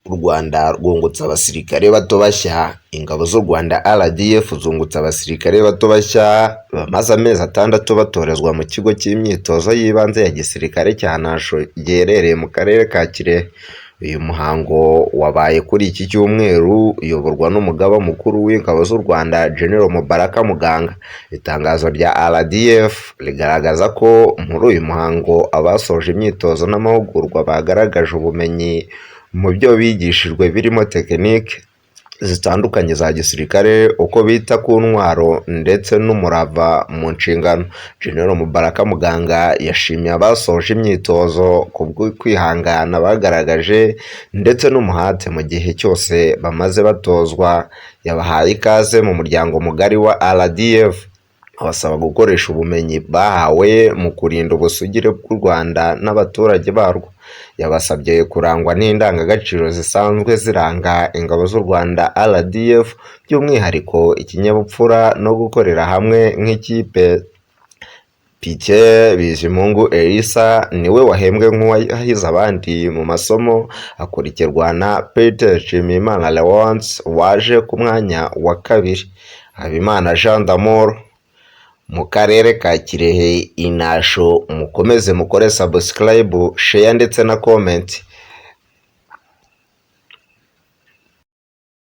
U Rwanda rwungutse abasirikare bato bashya. Ingabo z'u Rwanda RDF zungutse abasirikare bato bashya bamaze amezi 6 batorezwa mu kigo cy'imyitozo y'ibanze ya gisirikare cya Nasho giherereye mu karere ka Kirehe. Uyu muhango wabaye kuri iki cyumweru uyoborwa n'umugaba mukuru w'ingabo z'u Rwanda General Mubaraka Muganga. Itangazo rya RDF rigaragaza ko muri uyu muhango abasoje imyitozo n'amahugurwa bagaragaje ubumenyi mu byo bigishijwe birimo tekinike zitandukanye za gisirikare, uko bita ku ntwaro ndetse n'umurava mu nshingano. General Mubaraka Muganga yashimiye abasoje imyitozo ku kwihangana bagaragaje ndetse n'umuhate mu gihe cyose bamaze batozwa. Yabahaye ikaze mu muryango mugari wa RDF, abasaba gukoresha ubumenyi bahawe mu kurinda ubusugire bw'u Rwanda n'abaturage barwo. Yabasabye kurangwa n'indangagaciro zisanzwe ziranga ingabo z'u Rwanda RDF, by'umwihariko ikinyabupfura no gukorera hamwe nk'ikipe. Pike Bizimungu Elisa niwe wahembwe nk'uwahize abandi mu masomo, akurikirwa na Peter Nshimiyimana Leonce waje ku mwanya wa kabiri. Habimana Jean d'Amour mu karere ka Kirehe. Inasho mukomeze mukore subscribe, share ndetse na comment.